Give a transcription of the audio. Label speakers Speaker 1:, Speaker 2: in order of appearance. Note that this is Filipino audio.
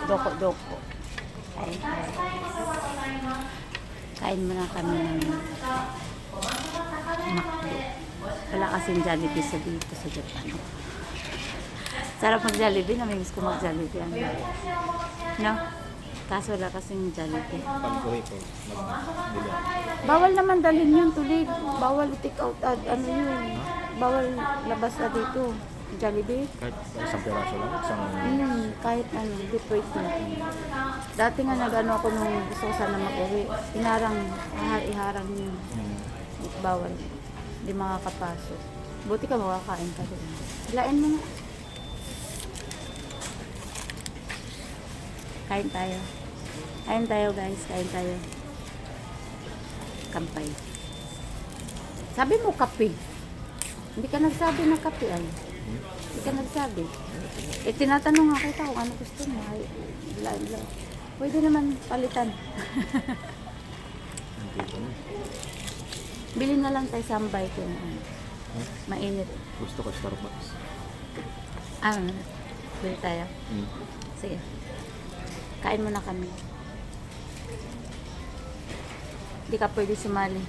Speaker 1: Doko-doko. Kain tayo. Kain muna kami ng McDo. Wala kasing Jollibee sa dito sa Japan. Sarap mag-Jollibee. Namimiss ko mag-Jollibee. No? Kaso wala kasing Jollibee.
Speaker 2: Pag-uwi ko, magbili.
Speaker 1: Bawal naman dalhin yun, tulig. Bawal i-take out. Ano yun? Bawal labas na dito. Jollibee.
Speaker 2: Kahit isang piraso lang, isang...
Speaker 1: Kahit ano, deprived na. Dati nga nag-ano ako nung gusto ko sana mag-uwi. Iharang yun. Bawal. Hindi makakapasok. Buti ka makakain ka doon. Hilain mo nga. Kain tayo. Kain tayo guys, kain tayo. Kampay. Sabi mo kape. Hindi ka nagsabi na kape ay. Hindi ka nagsabi. Eh, tinatanong nga kita kung ano gusto mo. Ay, bla. Pwede naman palitan. Bili na lang tayo sambay kung mainit.
Speaker 2: Gusto ko Starbucks.
Speaker 1: Bili tayo. Sige. Kain muna kami. Hindi ka pwede sumali.